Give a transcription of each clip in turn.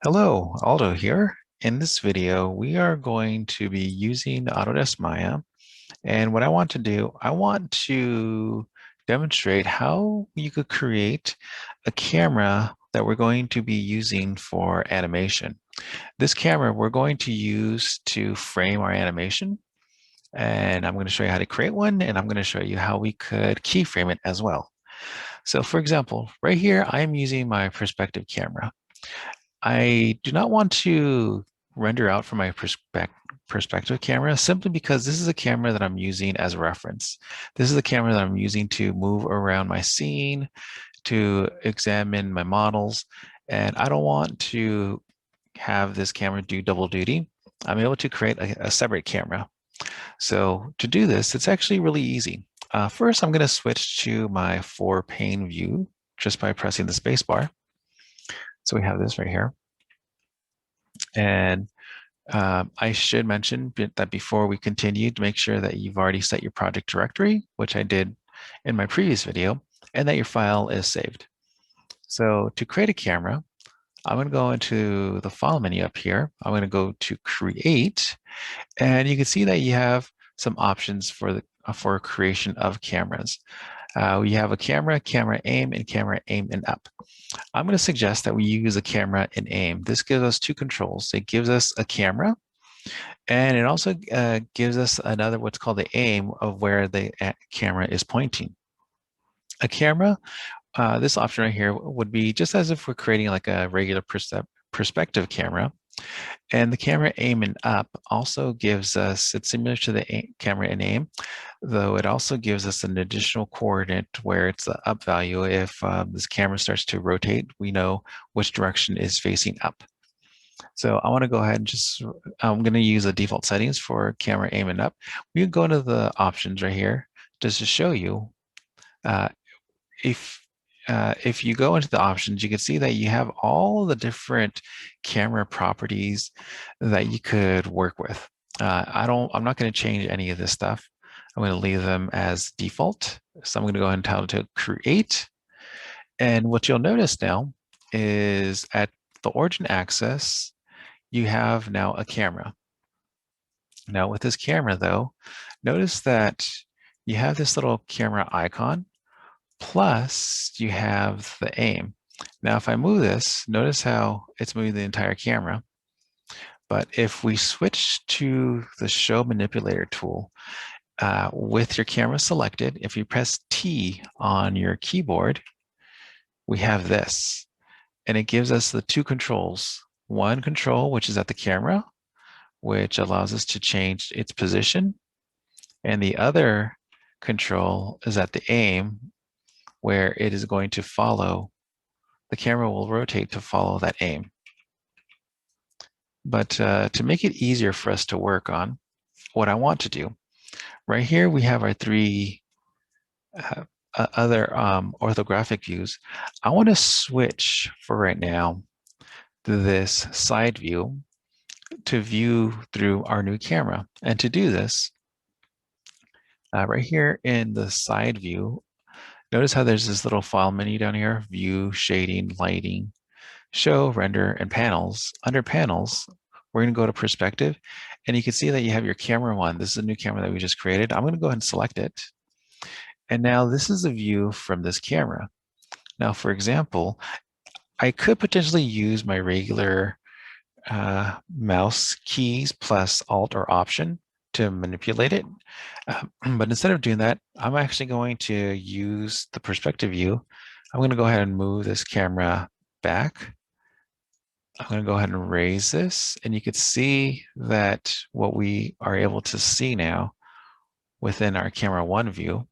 Hello, Aldo here. In this video, we are going to be using Autodesk Maya. And what I want to do, I want to demonstrate how you could create a camera that we're going to be using for animation. This camera we're going to use to frame our animation. And I'm going to show you how to create one, and I'm going to show you how we could keyframe it as well. So for example, right here, I'm using my perspective camera. I do not want to render out from my perspective camera simply because this is a camera that I'm using as a reference. This is a camera that I'm using to move around my scene, to examine my models, and I don't want to have this camera do double duty. I'm able to create a separate camera. So to do this, it's actually really easy. First, I'm going to switch to my four pane view just by pressing the space bar. So we have this right here. And I should mention that before we continue, to make sure that you've already set your project directory, which I did in my previous video, and that your file is saved. So to create a camera, I'm going to go into the file menu up here. I'm going to go to create, and you can see that you have some options for creation of cameras. We have a camera, camera aim, and camera aim and up. I'm going to suggest that we use a camera and aim. This gives us two controls. It gives us a camera, and it also gives us another what's called the aim of where the camera is pointing. A camera, this option right here would be just as if we're creating like a regular perspective camera. And the camera aim and up also gives us, it's similar to the camera and aim, though it also gives us an additional coordinate where it's the up value. If this camera starts to rotate, we know which direction is facing up. So I want to go ahead and I'm going to use the default settings for camera aim and up. We can go into the options right here just to show you. Uh, if if you go into the options, you can see that you have all the different camera properties that you could work with. I'm not going to change any of this stuff. I'm going to leave them as default. So I'm going to go ahead and tell it to create. And what you'll notice now is at the origin axis, you have now a camera. Now with this camera though, notice that you have this little camera icon, plus you have the aim. Now if I move this, notice how it's moving the entire camera. But if we switch to the show manipulator tool, with your camera selected, if you press T on your keyboard, we have this. And it gives us the two controls. One control, which is at the camera, which allows us to change its position. And the other control is at the aim, where it is going to follow, the camera will rotate to follow that aim. But to make it easier for us to work on, what I want to do, right here we have our three other orthographic views. I want to switch for right now to this side view to view through our new camera. And to do this, right here in the side view, notice how there's this little file menu down here: view, shading, lighting, show, render, and panels. Under panels, we're going to go to perspective, and you can see that you have your camera one. This is a new camera that we just created. I'm going to go ahead and select it. And now this is a view from this camera. Now, for example, I could potentially use my regular mouse keys plus Alt or Option to manipulate it. But instead of doing that, I'm actually going to use the perspective view. I'm going to go ahead and move this camera back. I'm going to go ahead and raise this, and you can see that what we are able to see now within our camera one view.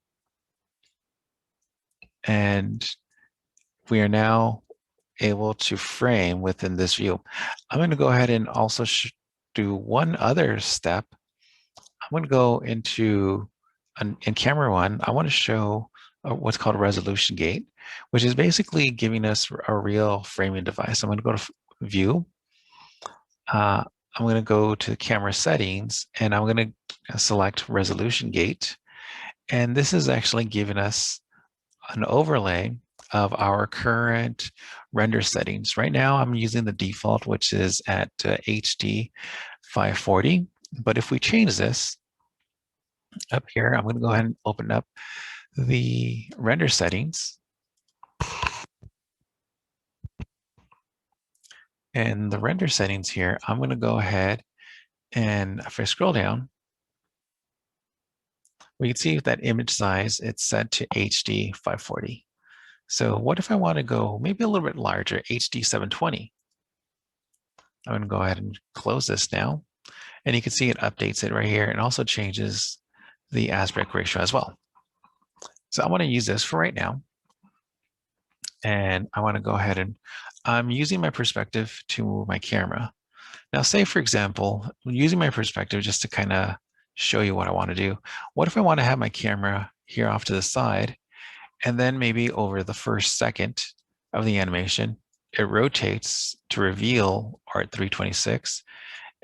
And we are now able to frame within this view. I'm going to go ahead and also do one other step. I'm going to go into, in camera one, I want to show what's called a resolution gate, which is basically giving us a real framing device. I'm going to go to view. I'm going to go to camera settings, and I'm going to select resolution gate. And this is actually giving us an overlay of our current render settings. Right now, I'm using the default, which is at HD 540. But if we change this up here, I'm going to go ahead and open up the render settings. And the render settings here, I'm going to go ahead and if I scroll down, we can see that image size, it's set to HD 540. So what if I want to go maybe a little bit larger, HD 720? I'm going to go ahead and close this now. And you can see it updates it right here and also changes the aspect ratio as well. So I want to use this for right now. And I want to go ahead and I'm using my perspective to move my camera. Now, say, for example, using my perspective just to kind of show you what I want to do. What if I want to have my camera here off to the side, and then maybe over the first second of the animation, it rotates to reveal Art 326.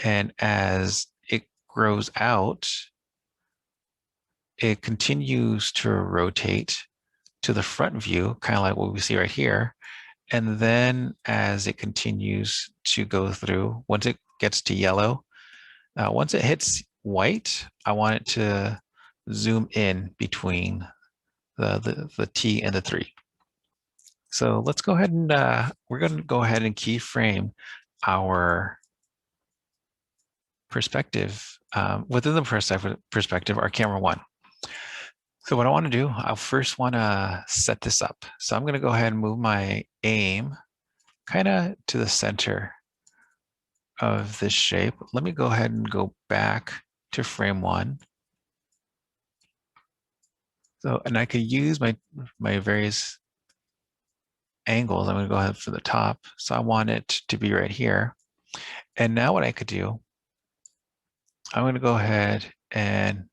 And as it grows out, it continues to rotate to the front view, kind of like what we see right here. And then as it continues to go through, once it gets to yellow, once it hits white, I want it to zoom in between the T and the 3. So let's go ahead and we're going to go ahead and keyframe our perspective within the perspective, our camera 1. So what I want to do, I'll first want to set this up. So I'm going to go ahead and move my aim kind of to the center of this shape. Let me go ahead and go back to frame 1. So, and I could use my various angles. I'm going to go ahead for the top. So I want it to be right here. And now what I could do, I'm going to go ahead and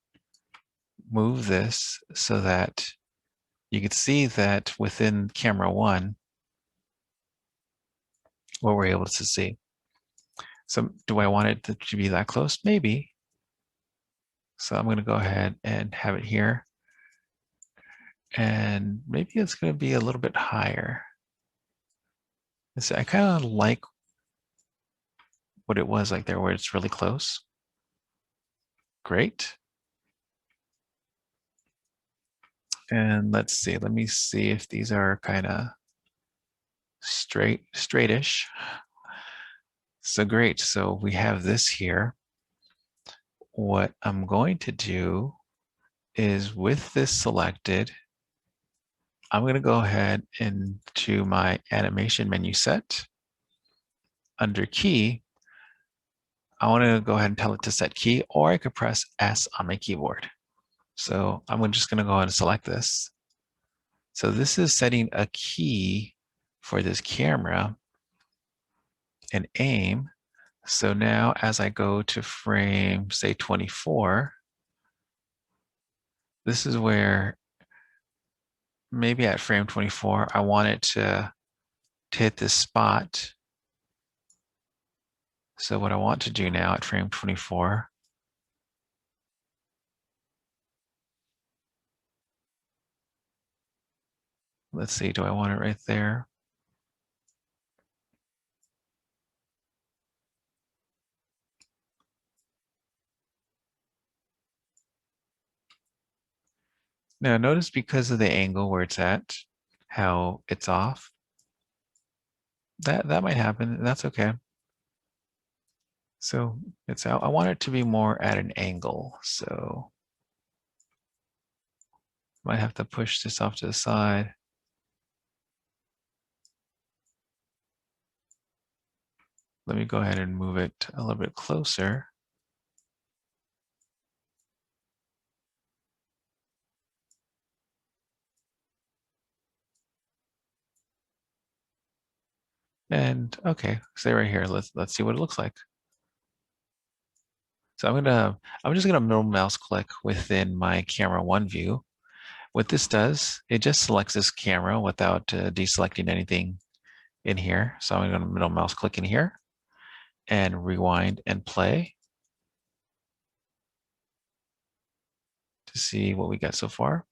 move this so that you can see that within camera 1, what we're able to see. So do I want it to be that close? Maybe. So I'm going to go ahead and have it here. And maybe it's going to be a little bit higher. So I kind of like what it was like there where it's really close. Great. And let's see, let me see if these are kind of straightish. So great, so we have this here. What I'm going to do is with this selected, I'm going to go ahead into my animation menu set. Under key, I want to go ahead and tell it to set key, or I could press S on my keyboard. So I'm just going to go ahead and select this. So this is setting a key for this camera and aim. So now as I go to frame, say 24, this is where maybe at frame 24, I want it to hit this spot. So what I want to do now at frame 24, let's see, do I want it right there? Now notice because of the angle where it's at, how it's off. That might happen, that's okay. So it's out. I want it to be more at an angle. So might have to push this off to the side. Let me go ahead and move it a little bit closer. And okay, stay right here. Let's see what it looks like. So I'm just gonna middle mouse click within my camera 1 view. What this does, it just selects this camera without deselecting anything in here. So I'm gonna middle mouse click in here and rewind and play to see what we got so far.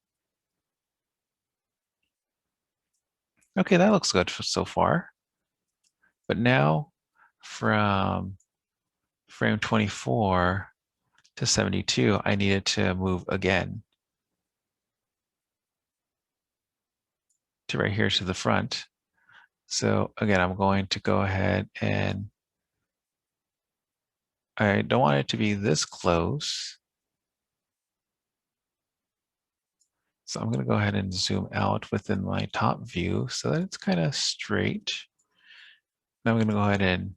Okay, that looks good so far. But now from frame 24 to 72, I needed to move again to right here to the front. So again, I'm going to go ahead and I don't want it to be this close. So I'm going to go ahead and zoom out within my top view so that it's kind of straight. Now I'm going to go ahead and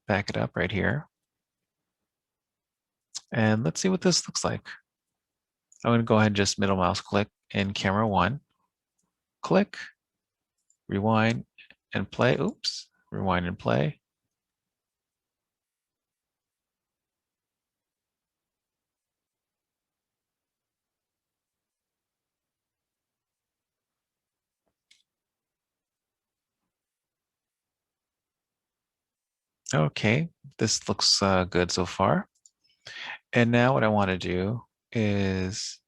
back it up right here. And let's see what this looks like. I'm going to go ahead and just middle mouse click in camera one, click, rewind and play. Oops, rewind and play. Okay, this looks good so far. And now what I want to do is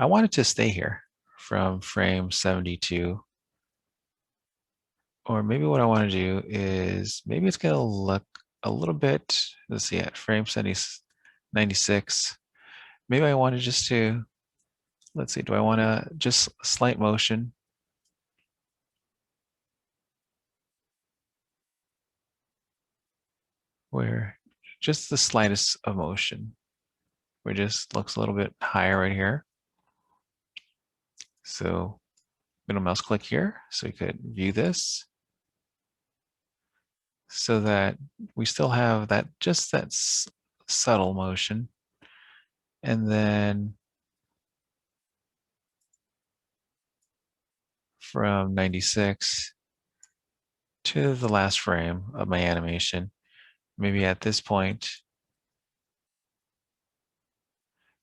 I want it to stay here from frame 72. Or maybe what I want to do is maybe it's going to look a little bit, let's see, at frame 70, 96. Maybe I want to just to, let's see, do I want to just slight motion? Where just the slightest of motion, where it just looks a little bit higher right here. So middle mouse click here so you could view this so that we still have that just that subtle motion. And then from 96 to the last frame of my animation, maybe at this point.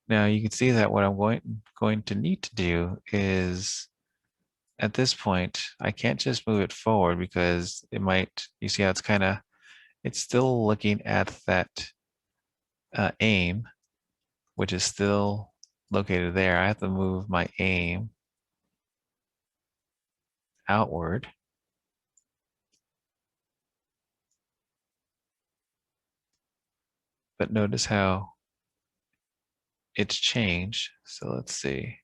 Now you can see that what I'm going to need to do is at this point, I can't just move it forward because it might, you see how it's kind of, it's still looking at that aim, which is still located there. I have to move my aim outward. But notice how it's changed. So let's see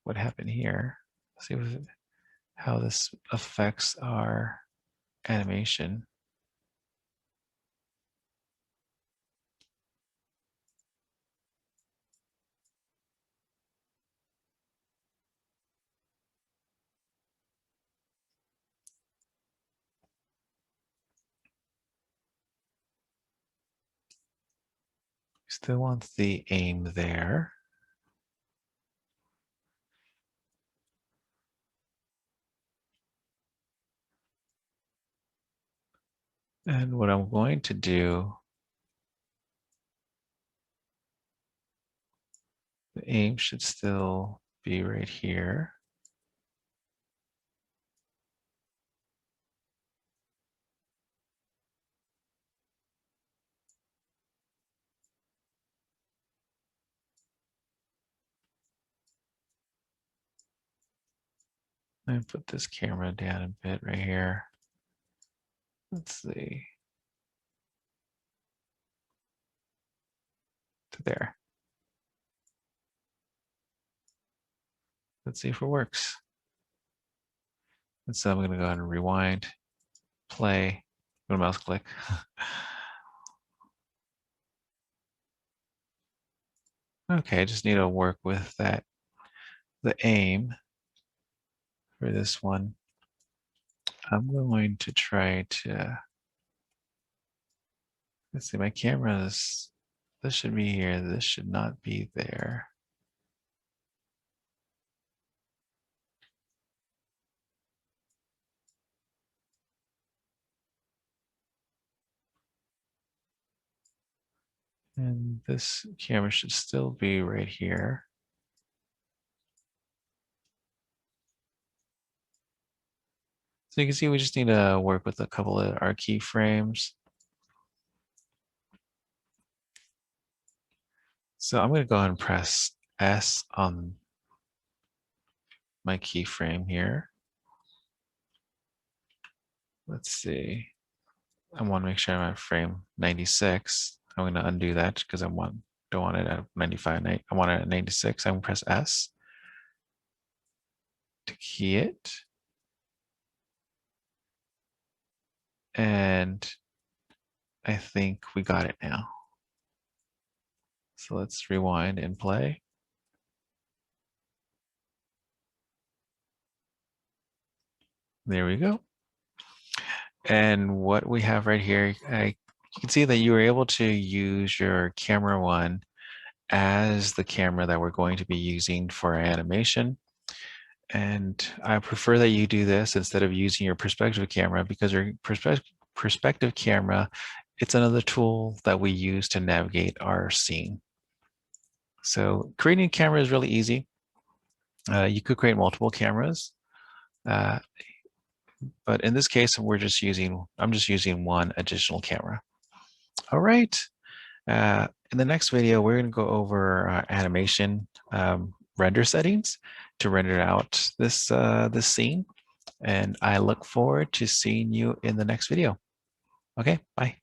what happened here. See how this affects our animation. Still wants the aim there. And what I'm going to do, the aim should still be right here. Let me put this camera down a bit right here. Let's see. To there. Let's see if it works. And so I'm going to go ahead and rewind, play, go to mouse click. Okay, I just need to work with that, the aim for this one. I'm going to try to, let's see, my camera is, this should be here, this should not be there. And this camera should still be right here. So you can see we just need to work with a couple of our keyframes. So I'm going to go ahead and press S on my keyframe here. Let's see. I want to make sure I'm at frame 96. I'm going to undo that because don't want it at 95. I want it at 96. I'm going to press S to key it. And I think we got it now. So let's rewind and play. There we go. And what we have right here, you can see that you were able to use your camera one as the camera that we're going to be using for our animation. And I prefer that you do this instead of using your perspective camera, because your perspective camera, it's another tool that we use to navigate our scene. So creating a camera is really easy. You could create multiple cameras, but in this case, I'm just using one additional camera. All right. In the next video, we're going to go over animation render settings to render out this scene. And I look forward to seeing you in the next video. Okay, bye.